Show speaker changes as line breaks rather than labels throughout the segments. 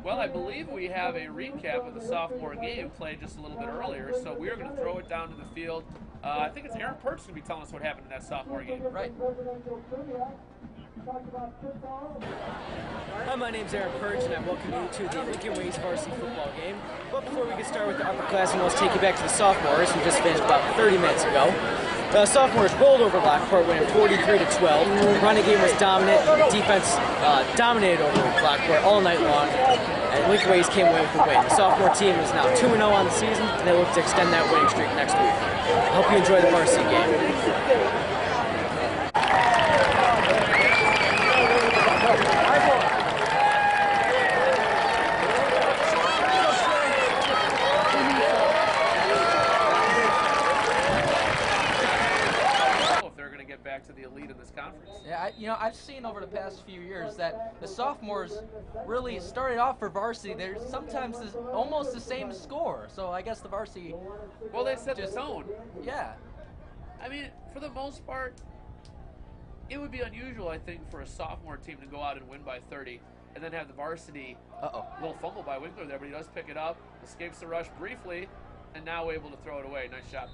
Well, I believe we have a recap of the sophomore game played just a little bit earlier, so we are going to throw it down to the field. I think it's Aaron Perch going to be telling us what happened in that sophomore game.
Right. Hi, my name's Aaron Perch, and I welcome you to the Lincoln Ways varsity football game. But before we get started with the upperclassmen, let's take you back to the sophomores, who just finished about 30 minutes ago. The sophomores rolled over Lockport, winning 43-12. The running game was dominant. Defense dominated over Lockport all night long, and Lincoln Ways came away with the win. The sophomore team is now 2-0 on the season, and they look to extend that winning streak next week. I hope you enjoy the varsity game.
Back to the elite in this conference.
Yeah, I've seen over the past few years that the sophomores really started off for varsity. They're sometimes almost the same score. So I guess the varsity.
Well, they set the tone.
Yeah.
I mean, for the most part, it would be unusual, I think, for a sophomore team to go out and win by 30, and then have the varsity little fumble by Winkler there, but he does pick it up, escapes the rush briefly, and now able to throw it away. Nice job.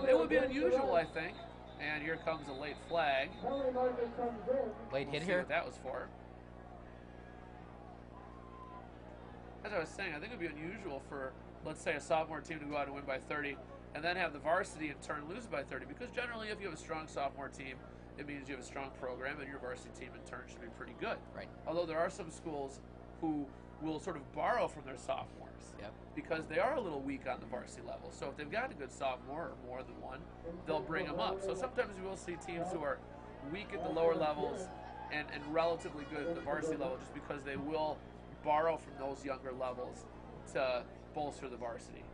It would be unusual, I think. And here comes a late flag.
Late hit
see
here?
What that was for. As I was saying, I think it would be unusual for, let's say, a sophomore team to go out and win by 30 and then have the varsity in turn lose by 30. Because generally, if you have a strong sophomore team, it means you have a strong program, and your varsity team in turn should be pretty good.
Right.
Although there are some schools who will sort of borrow from their sophomores.
Yep.
Because they are a little weak on the varsity level. So if they've got a good sophomore or more than one, they'll bring them up. So sometimes you will see teams who are weak at the lower levels and relatively good at the varsity level just because they will borrow from those younger levels to bolster the varsity.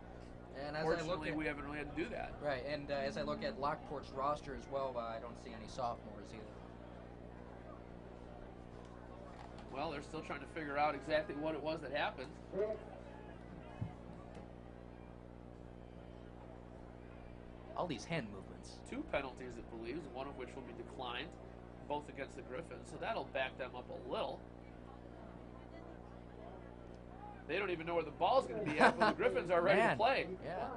And as
Fortunately, we haven't really had to do that.
Right, and as I look at Lockport's roster as well, I don't see any sophomores either.
Well, they're still trying to figure out exactly what it was that happened.
All these hand movements.
2 penalties, it believes, one of which will be declined, both against the Griffins, so that'll back them up a little. They don't even know where the ball's going to be at, but the Griffins are ready to play.
Yeah.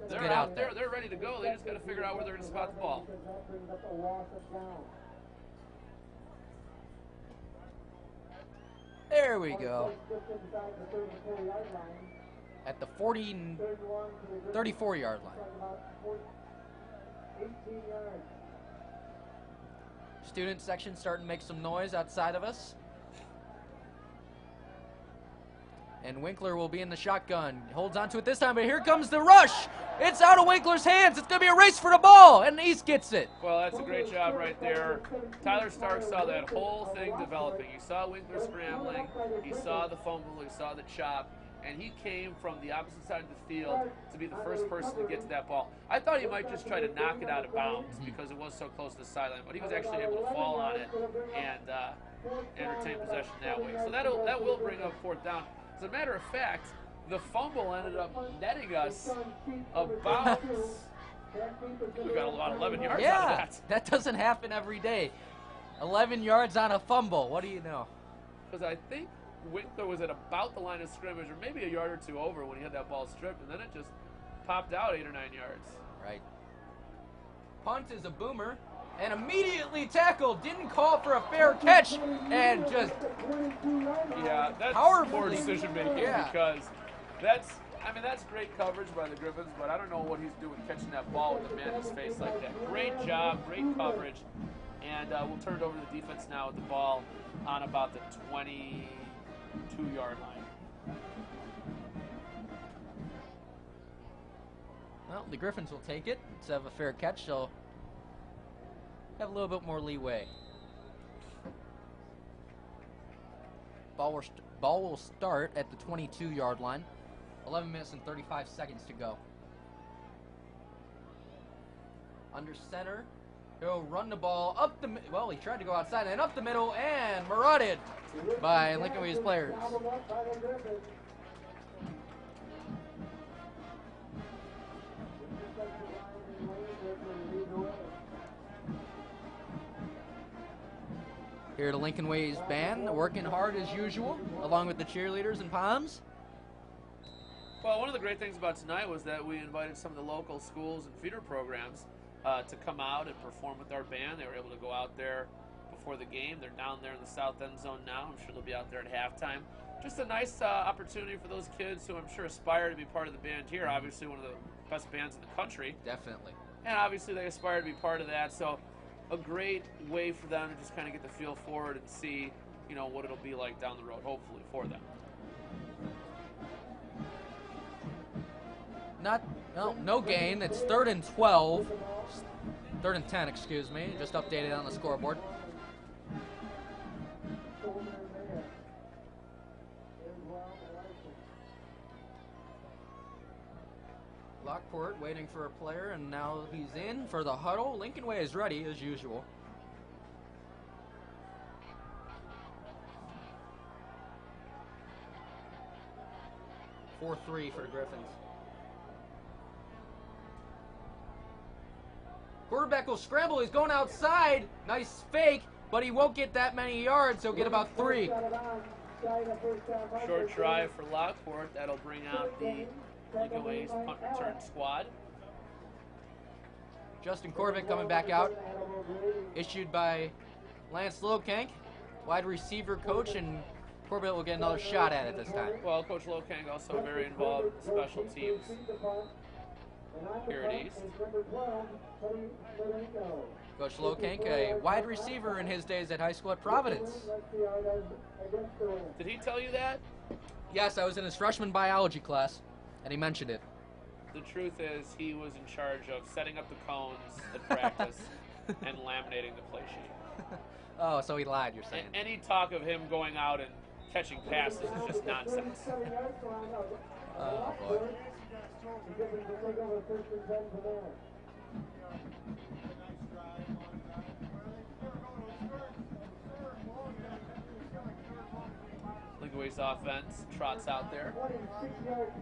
They're out there. They're ready to go. They just got to figure out where they're going to spot the ball.
There we go. At the 34-yard line. Student section starting to make some noise outside of us. And Winkler will be in the shotgun. Holds on to it this time, but here comes the rush. It's out of Winkler's hands. It's going to be a race for the ball, and East gets it.
Well, that's a great job right there. Tyler Stark saw that whole thing developing. He saw Winkler scrambling. He saw the fumble. He saw the chop. And he came from the opposite side of the field to be the first person to get to that ball. I thought he might just try to knock it out of bounds because it was so close to the sideline, but he was actually able to fall on it and retain possession that way. So that will bring up 4th down. As a matter of fact, the fumble ended up netting us about, we got about 11 yards out of that.
That doesn't happen every day. 11 yards on a fumble. What do you know?
Because I think Winkler was at about the line of scrimmage, or maybe a yard or two over when he had that ball stripped, and then it just popped out 8 or 9 yards.
Right. Punt is a boomer, and immediately tackled. Didn't call for a fair catch, and just
that's poor decision making because that's great coverage by the Griffins, but I don't know what he's doing catching that ball with a man in his face like that. Great job, great coverage, and we'll turn it over to the defense now with the ball on about the 22-yard line.
Well, the Griffins will take it. Let's have a fair catch. They'll have a little bit more leeway. Ball will start at the 22-yard line. 11 minutes and 35 seconds to go. Under center, he'll run the ball up the well, he tried to go outside and up the middle and marauded by Lincoln Ways players. Here the Lincoln Ways band, working hard as usual, along with the cheerleaders and poms.
Well, one of the great things about tonight was that we invited some of the local schools and feeder programs to come out and perform with our band. They were able to go out there before the game. They're down there in the south end zone now. I'm sure they'll be out there at halftime. Just a nice opportunity for those kids who I'm sure aspire to be part of the band here. Obviously one of the best bands in the country.
Definitely.
And obviously they aspire to be part of that. So a great way for them to just kind of get the feel for it and see, you know, what it'll be like down the road, hopefully, for them.
No gain. It's 3rd and 12. 3rd and 10, excuse me. Just updated on the scoreboard. Lockport waiting for a player, and now he's in for the huddle. Lincoln Way is ready as usual. (4-3) for the Griffins. Quarterback will scramble. He's going outside. Nice fake, but he won't get that many yards. He'll get about 3.
Short try for Lockport. That'll bring out the Lincoln Ways punt return squad.
Justin Corvick coming back out. Issued by Lance Lokank, wide receiver coach, and Corbett will get another shot at it this time.
Well, Coach Lokank also very involved in special teams here at East.
Coach Lokank, a wide receiver in his days at high school at Providence.
Did he tell you that?
Yes, I was in his freshman biology class, and he mentioned it.
The truth is he was in charge of setting up the cones at practice and laminating the play sheet.
Oh, so he lied, you're saying.
Any talk of him going out and catching passes is just nonsense.
Oh, boy.
Lincoln Ways offense trots out there.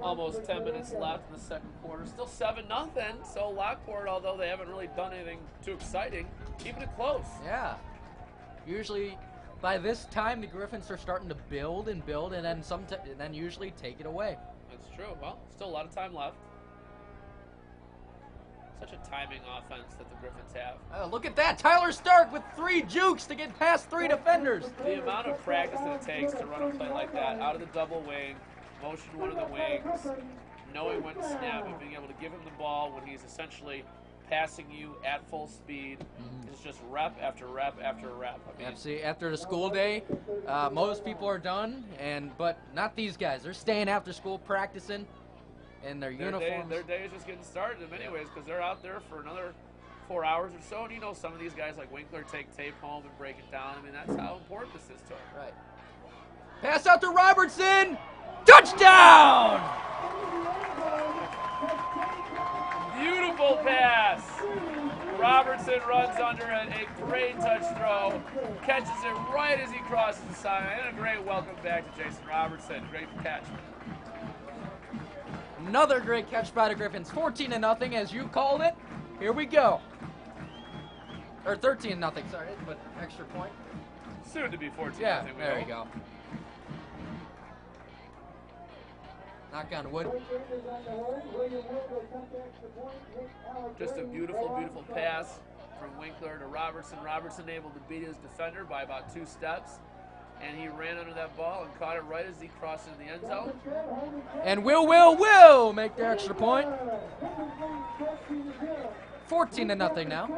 Almost 10 minutes left in the second quarter. Still 7-0. So Lockport, although they haven't really done anything too exciting, keeping it close.
Yeah. Usually, by this time, the Griffins are starting to build, and then usually take it away.
That's true. Well, still a lot of time left. Such a timing offense that the Griffins have.
Look at that. Tyler Stark with 3 jukes to get past 3 defenders.
The amount of practice that it takes to run a play like that, out of the double wing, motion one of the wings, knowing when to snap it, being able to give him the ball when he's essentially passing you at full speed, is just rep after rep after rep. I mean,
see, after the school day, most people are done, but not these guys. They're staying after school practicing in their uniforms.
Their day is just getting started in many ways because they're out there for another 4 hours or so. And you know, some of these guys like Winkler take tape home and break it down. I mean, that's how important this is to them.
Right. Pass out to Robertson. Touchdown!
Beautiful pass. Robertson runs under it. A great touch throw. Catches it right as he crosses the sideline. And a great welcome back to Jason Robertson. Great catch.
Another great catch by the Griffins. 14-0, as you called it. Here we go. Or 13-0, sorry, but extra point.
Soon to be 14-0.
Yeah, there you go. Knock on wood.
Just a beautiful, beautiful pass from Winkler to Robertson. Robertson able to beat his defender by about 2 steps. And he ran under that ball and caught it right as he crossed into the end zone.
And will make the extra point. 14-0 now.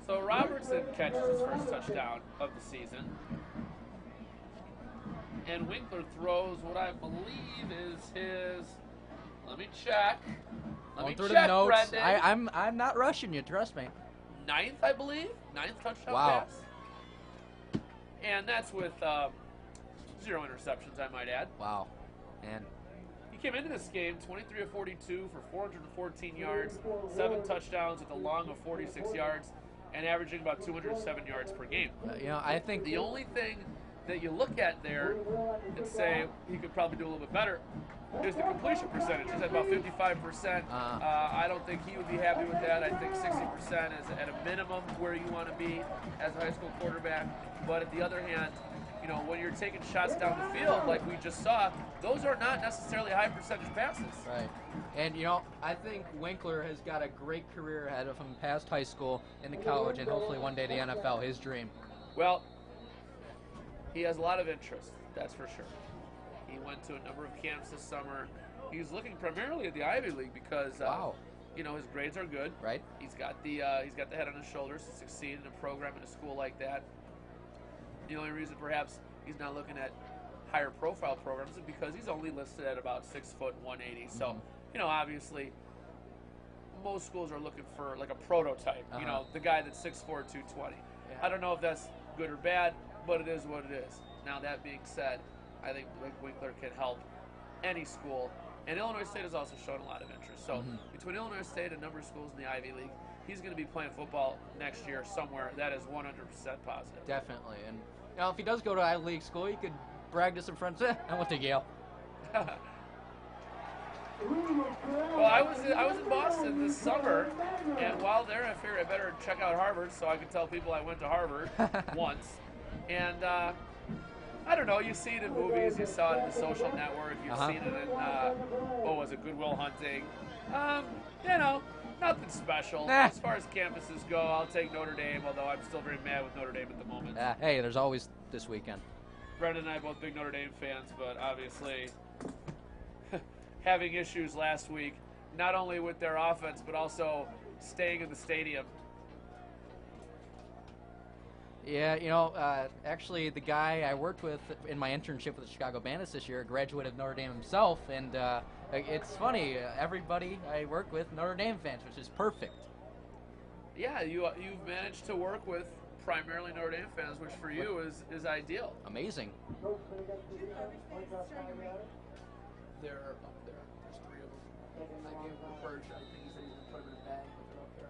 So Robertson catches his first touchdown of the season. And Winkler throws what I believe is his, let me check.
Going through the notes. I'm not rushing you, trust me.
9th, I believe. 9th touchdown pass. And that's with 0 interceptions, I might add.
Wow. And
he came into this game 23 of 42 for 414 yards, 7 touchdowns with a long of 46 yards, and averaging about 207 yards per game.
I think
the only thing that you look at there and say he could probably do a little bit better is the completion percentage. He's at about 55%. I don't think he would be happy with that. I think 60% is at a minimum where you want to be as a high school quarterback. But at the other hand, you know, when you're taking shots down the field like we just saw, those are not necessarily high percentage passes.
Right. And, you know, I think Winkler has got a great career ahead of him past high school into college and hopefully one day the NFL, his dream.
Well, he has a lot of interest, that's for sure. He went to a number of camps this summer. He's looking primarily at the Ivy League because, you know, his grades are good.
Right.
He's got the head on his shoulders to succeed in a program in a school like that. The only reason perhaps he's not looking at higher profile programs is because he's only listed at about 6 foot 180. So, you know, obviously most schools are looking for like a prototype, you know, the guy that's 6'4", 220. Yeah. I don't know if that's good or bad, but it is what it is. Now that being said, I think Winkler can help any school. And Illinois State has also shown a lot of interest. So between Illinois State and a number of schools in the Ivy League, he's going to be playing football next year somewhere. That is 100% positive.
Definitely. And you know, if he does go to Ivy League school, he could brag to some friends, I went to Yale.
Well, I was in Boston this summer, and while there, I figured I better check out Harvard so I could tell people I went to Harvard once. And I don't know, you see it in movies, you saw it in the Social Network, you've seen it in, what was it, Good Will Hunting. You know, nothing special. As far as campuses go, I'll take Notre Dame, although I'm still very mad with Notre Dame at the moment.
Hey, there's always this weekend.
Brendan and I are both big Notre Dame fans, but obviously having issues last week, not only with their offense, but also staying in the stadium.
Yeah, you know, actually the guy I worked with in my internship with the Chicago Bandits this year graduated Notre Dame himself, and it's funny, everybody I work with, Notre Dame fans, which is perfect.
Yeah, you've managed to work with primarily Notre Dame fans, which for you is ideal.
Amazing.
They're up there. There's 3 of them. I gave him a perch. I think he said he's going to put them in a bag, but they're up there.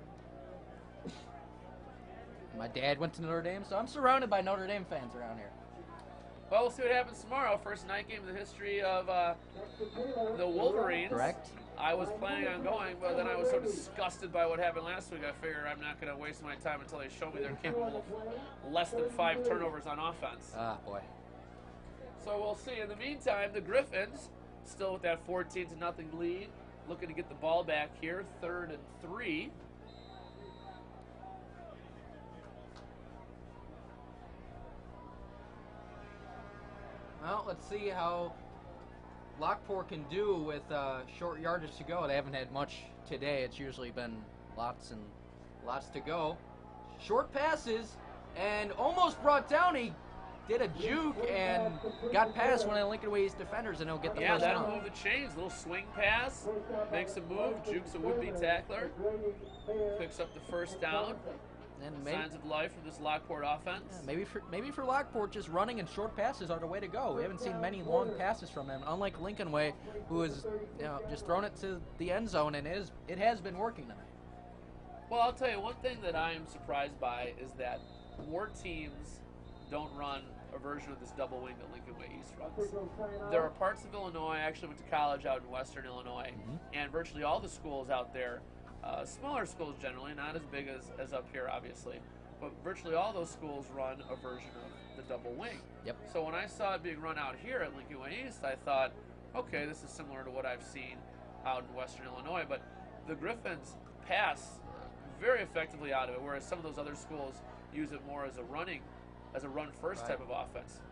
My dad went to Notre Dame, so I'm surrounded by Notre Dame fans around here.
Well, we'll see what happens tomorrow. First night game in the history of the Wolverines.
Correct.
I was planning on going, but then I was so disgusted by what happened last week, I figured I'm not going to waste my time until they show me they're capable of less than 5 turnovers on offense.
Ah, boy.
So we'll see. In the meantime, the Griffins, still with that 14-0 lead, looking to get the ball back here, 3rd and 3.
Well, let's see how Lockport can do with short yardage to go. They haven't had much today. It's usually been lots and lots to go. Short passes, and almost brought down. He did a juke and got past one of Lincoln Way's defenders, and he'll get the first down.
Yeah, that'll move the chains. Little swing pass, makes a move, jukes a would-be tackler, picks up the first down. And signs of life from this Lockport offense.
Yeah, maybe for Lockport, just running and short passes are the way to go. We haven't seen many long passes from them, unlike Lincoln Way, who has just thrown it to the end zone, and it has been working tonight.
Well, I'll tell you, one thing that I am surprised by is that more teams don't run a version of this double wing that Lincoln Way East runs. There are parts of Illinois, I actually went to college out in western Illinois, and virtually all the schools out there, smaller schools generally, not as big as up here obviously, but virtually all those schools run a version of the double wing.
Yep.
So when I saw it being run out here at Lincoln Way East, I thought, okay, this is similar to what I've seen out in western Illinois, but the Griffins pass very effectively out of it, whereas some of those other schools use it more as a run first type of offense.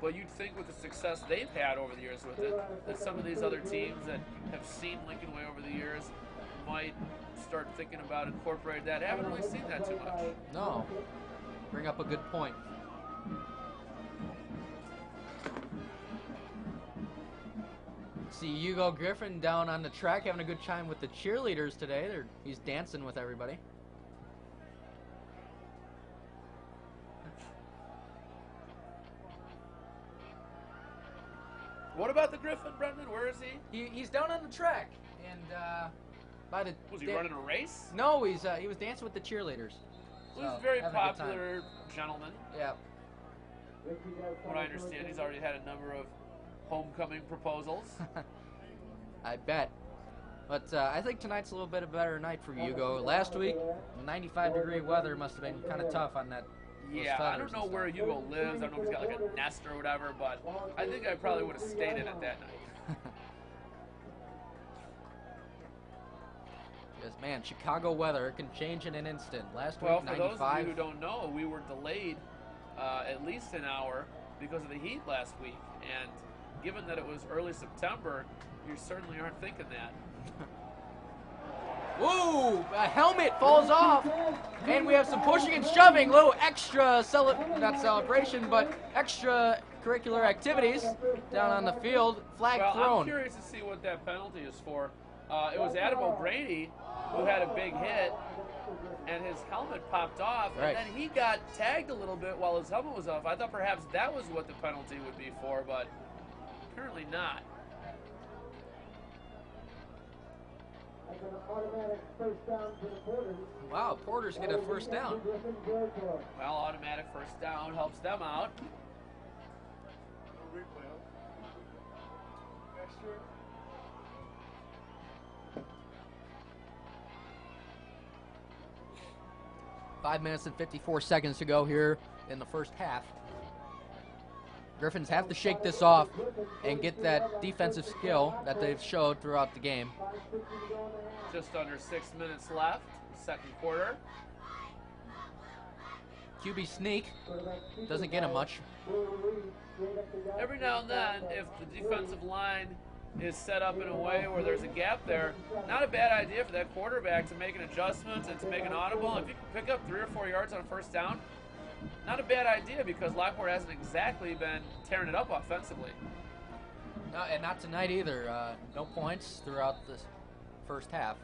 But you'd think with the success they've had over the years with it, that some of these other teams that have seen Lincoln Way over the years might start thinking about incorporating that. I haven't really seen that too much.
No. Bring up a good point. See Hugo Griffin down on the track having a good time with the cheerleaders today. He's dancing with everybody.
What about the Griffin, Brendan? Where is he?
He's down on the track, and by the.
Was he running a race?
No, he was dancing with the cheerleaders.
He's a very popular gentleman.
Yeah.
What I understand, he's already had a number of homecoming proposals.
I bet. But I think tonight's a little bit of a better night for Hugo. Last week, 95-degree weather must have been kind of tough on that.
Yeah, I don't know where Hugo lives. I don't know if he's got like a nest or whatever, but I think I probably would have stayed in it that night.
Because, man, Chicago weather can change in an instant. Last
Well,
week,
for
95.
those of you who don't know, we were delayed at least an hour because of the heat last week. And given that it was early September, you certainly aren't thinking that.
Woo! A helmet falls off, and we have some pushing and shoving. Little extra, not celebration, but extracurricular activities down on the field. Flag thrown.
I'm curious to see what that penalty is for. It was Adam O'Brady who had a big hit, and his helmet popped off,
right.
And then he got tagged a little bit while his helmet was off. I thought perhaps that was what the penalty would be for, but apparently not.
Wow, Porters get a first down.
Well, automatic first down helps them out.
5 minutes and 54 seconds to go here in the first half. Griffins have to shake this off and get that defensive skill that they've showed throughout the game.
Just under 6 minutes left, second quarter.
QB sneak doesn't get him much.
Every now and then, if the defensive line is set up in a way where there's a gap there, not a bad idea for that quarterback to make an adjustment and to make an audible. If you can pick up 3 or 4 yards on a first down, not a bad idea because Lockport hasn't exactly been tearing it up offensively.
No, and not tonight either. No points throughout the first half.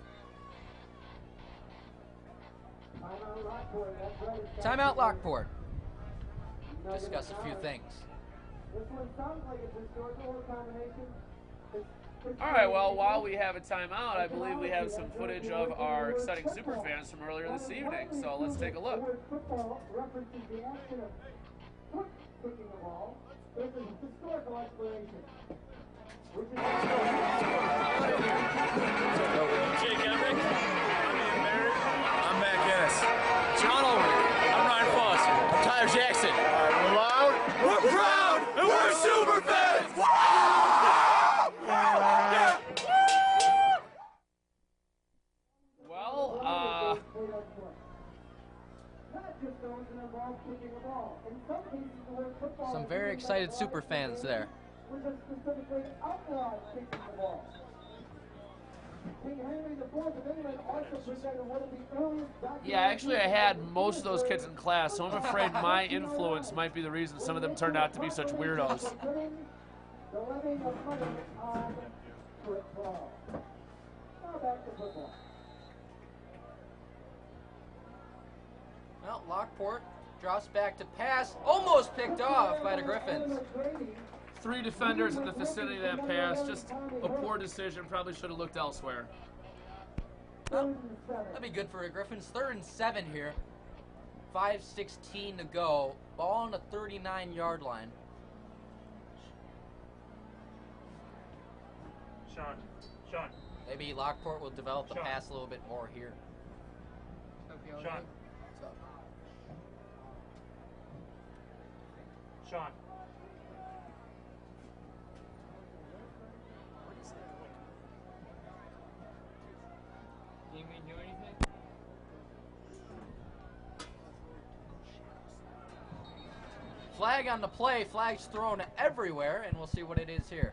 Timeout Lockport. Discuss a few things.
All right, well, while we have a timeout, I believe we have some footage of our exciting Superfans from earlier this evening, so let's take a look.
Jake Emmerich. I'm Matt Guinness. John Ulrich. I'm Ryan Foster. I'm Tyler Jackson. We're loud. We're proud. And we're super fans.
Well,
Some very excited super fans there.
yeah, actually I had most of those kids in class, so I'm afraid my influence might be the reason some of them turned out to be such weirdos.
Well, Lockport drops back to pass, almost picked off by the Griffins.
3 defenders in the vicinity of that pass, just a poor decision, probably should have looked elsewhere.
Well, that'd be good for the Griffins. 3rd and 7 here. 5:16 to go. Ball on the 39-yard line.
Sean.
Maybe Lockport will develop the
Sean.
pass a little bit more here.
Sean. Sean.
You mean do anything?
Flag on the play. Flag's thrown everywhere, and we'll see what it is here.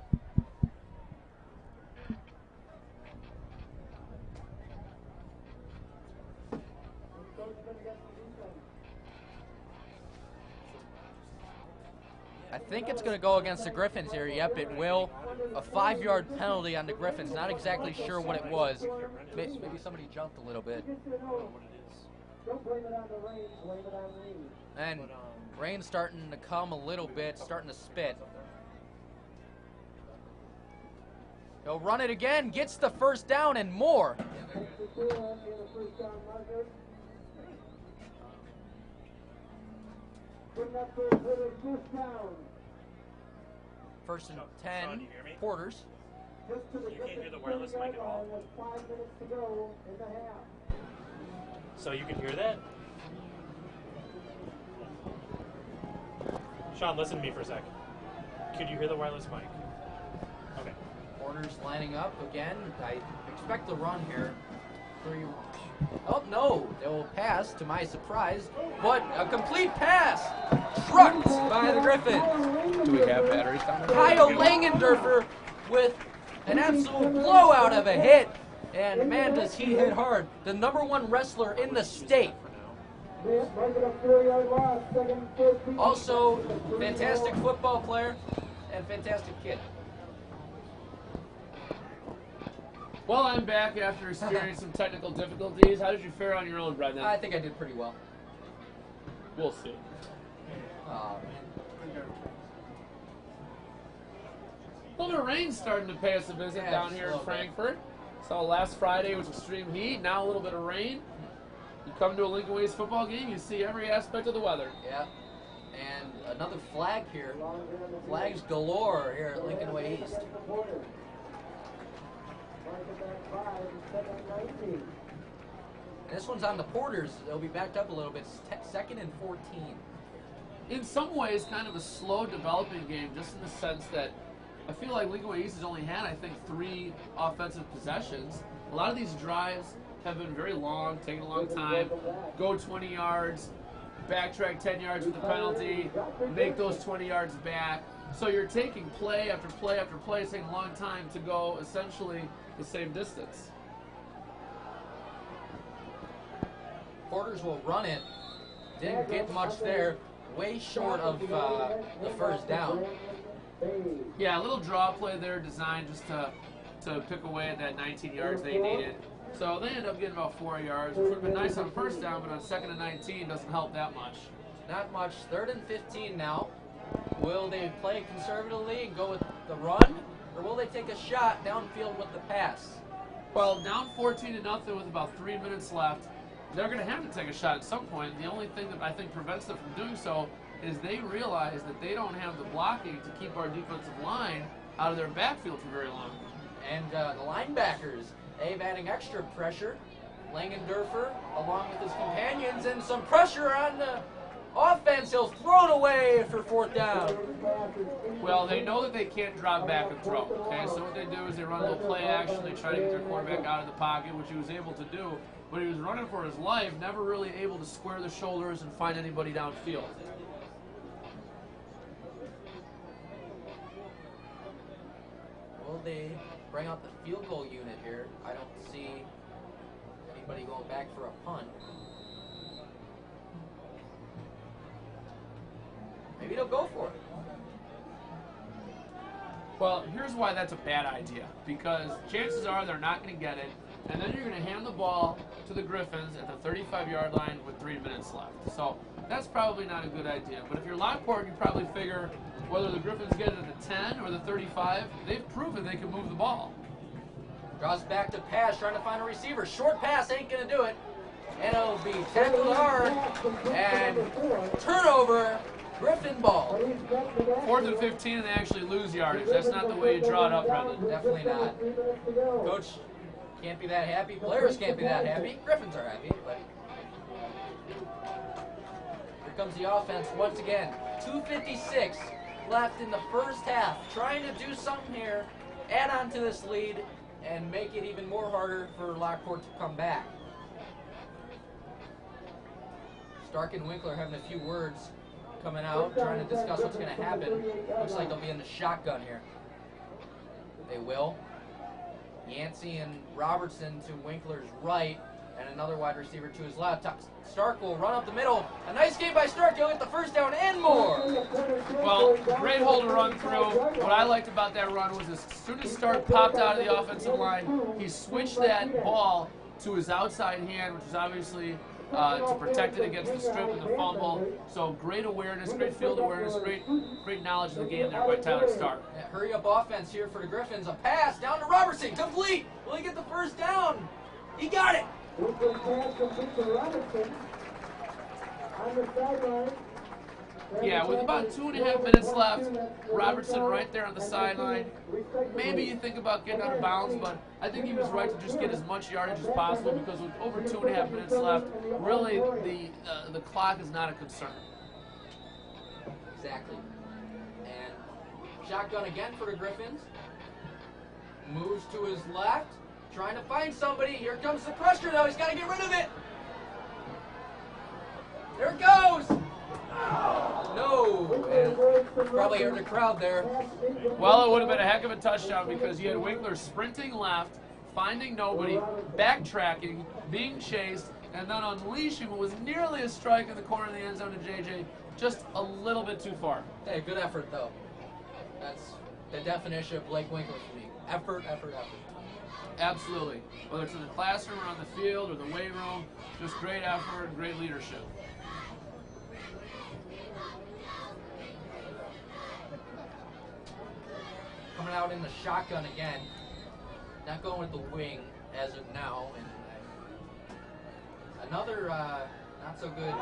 I think it's going to go against the Griffins here. Yep, it will. A 5-yard penalty on the Griffins. Not exactly sure what it was. Maybe somebody jumped a little bit. And rain's starting to come a little bit, starting to spit. He'll run it again, gets the first down and more. First and
Sean,
10,
you hear me?
Porters.
You can't hear the wireless mic at all? So you can hear that? Sean, listen to me for a sec. Could you hear the wireless mic? Okay.
Porters lining up again. I expect the run here. Oh, no. They will pass, to my surprise. But a complete pass. Trucked by the Griffins.
Do we have batteries down there?
Kyle Langendorfer with an absolute blowout of a hit. And man, does he hit hard. The #1 wrestler in the state. Also, fantastic football player and fantastic kid.
Well, I'm back after experiencing some technical difficulties. How did you fare on your own, Brendan?
I think I did pretty well.
We'll see.
Oh,
A little bit of rain starting to pay us a visit
Yeah,
down
just
here
a
in
little bit.
Frankfurt. So last Friday was extreme heat. Now a little bit of rain. You come to a Lincoln Ways football game, you see every aspect of the weather.
yeah. And another flag here. Flags galore here at Lincoln Way East. This one's on the Porters. They'll be backed up a little bit. Second and 14.
In some ways, kind of a slow developing game, just in the sense that I feel like Lincoln Way East has only had, I think, 3 offensive possessions. A lot of these drives have been very long, taking a long time. Go 20 yards, backtrack 10 yards with a penalty, make those 20 yards back. So you're taking play after play after play, it's taking a long time to go essentially the same distance.
Porters will run it. Didn't get much there. Way short of the first down.
Yeah, a little draw play there designed just to pick away at that 19 yards they needed. So they ended up getting about 4 yards, which would have been nice on first down, but on 2nd and 19 doesn't help that much.
Not much. 3rd and 15 now. Will they play conservatively and go with the run, or will they take a shot downfield with the pass?
Well, down 14-0 with about 3 minutes left, they're going to have to take a shot at some point. The only thing that I think prevents them from doing so is they realize that they don't have the blocking to keep our defensive line out of their backfield for very long.
And the linebackers, they've adding extra pressure. Langendorfer, along with his companions, and some pressure on the offense. He'll throw it away for 4th down.
Well, they know that they can't drop back and throw. Okay, so what they do is they run a little play action. They try to get their quarterback out of the pocket, which he was able to do. But he was running for his life, never really able to square the shoulders and find anybody downfield.
Will they bring out the field goal unit here? I don't see anybody going back for a punt. Maybe they'll go for it.
Well, here's why that's a bad idea. Because chances are they're not going to get it. And then you're going to hand the ball to the Griffins at the 35-yard line with 3 minutes left. So that's probably not a good idea. But if you're Lockport, you probably figure whether the Griffins get it at the 10 or the 35, they've proven they can move the ball.
Draws back to pass, trying to find a receiver. Short pass ain't going to do it. And it'll be tackled hard. And turnover, Griffin ball.
4th and 15, and they actually lose yardage. That's not the way you draw it up, Brendan.
Definitely not. Coach can't be that happy. Players can't be that happy. Griffins are happy, but here comes the offense once again. 2:56 left in the first half. Trying to do something here, add on to this lead, and make it even more harder for Lockport to come back. Stark and Winkler having a few words coming out, trying to discuss what's going to happen. Looks like they'll be in the shotgun here. They will. Yancey and Robertson to Winkler's right, and another wide receiver to his left. Stark will run up the middle. A nice game by Stark. He'll get the first down and more.
Well, great hole to run through. What I liked about that run was as soon as Stark popped out of the offensive line, he switched that ball to his outside hand, which is obviously to protect it against the strip and the fumble. So great awareness, great field awareness, great knowledge of the game there by Tyler Stark.
Yeah, hurry up offense here for the Griffins. A pass down to Robertson. Complete. Will he get the first down? He got it.
Yeah, with about 2.5 minutes left, Robertson right there on the sideline. Maybe you think about getting out of bounds, but I think he was right to just get as much yardage as possible because with over 2.5 minutes left, really the clock is not a concern.
Exactly. And shotgun again for the Griffins. Moves to his left, trying to find somebody. Here comes the pressure, though. He's got to get rid of it. There it goes. No. And probably hurt the crowd there.
Well, it would have been a heck of a touchdown because you had Winkler sprinting left, finding nobody, backtracking, being chased, and then unleashing what was nearly a strike in the corner of the end zone to JJ, just a little bit too far.
Hey, good effort, though. That's the definition of Blake Winkler for me. Effort, effort, effort.
Absolutely. Whether it's in the classroom or on the field or the weight room, just great effort and great leadership.
Coming out in the shotgun again. Not going with the wing as of now. And another not so good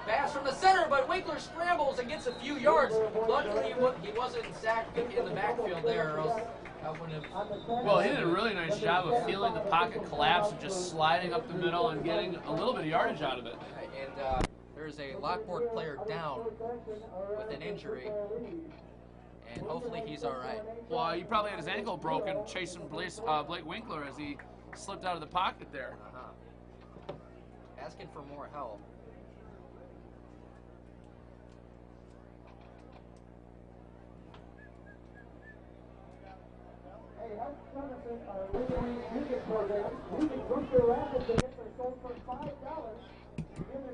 pass from the center, but Winkler scrambles and gets a few yards. Luckily, he wasn't sacked in the backfield there, or else I wouldn't have.
Well, he did a really nice job of feeling the pocket collapse and just sliding up the middle and getting a little bit of yardage out of it.
And there's a Lockport player down with an injury, and hopefully he's all right.
Well, he probably had his ankle broken chasing Blake Winkler as he slipped out of the pocket there.
Asking for more help.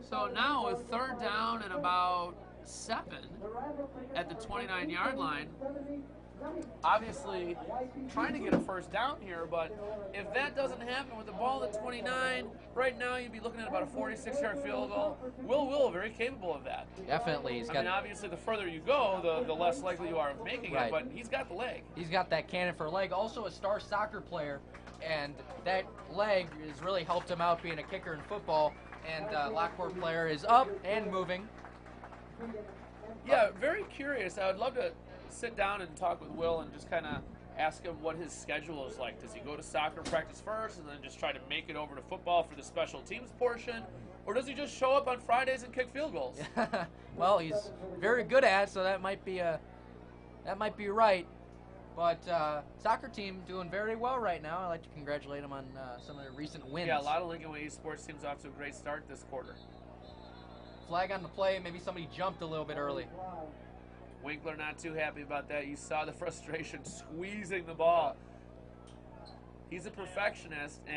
So now with third down and about 7 at the 29-yard line, obviously trying to get a first down here, but if that doesn't happen with the ball at 29, right now you'd be looking at about a 46-yard field goal. Will very capable of that.
Definitely.
I mean, obviously the further you go, the less likely you are of making it, but he's got the leg.
He's got that cannon for a leg. Also a star soccer player, and that leg has really helped him out being a kicker in football. And Lockport player is up and moving.
Yeah, very curious. I would love to sit down and talk with Will and just kind of ask him what his schedule is like. Does he go to soccer practice first and then just try to make it over to football for the special teams portion? Or does he just show up on Fridays and kick field goals?
Well, he's very good at it, so that might be right. But soccer team doing very well right now. I'd like to congratulate him on some of the recent wins.
Yeah, a lot of Lincoln Way sports teams off to a great start this quarter.
Flag on the play. Maybe somebody jumped a little bit early.
Winkler not too happy about that. You saw the frustration squeezing the ball. He's a perfectionist, and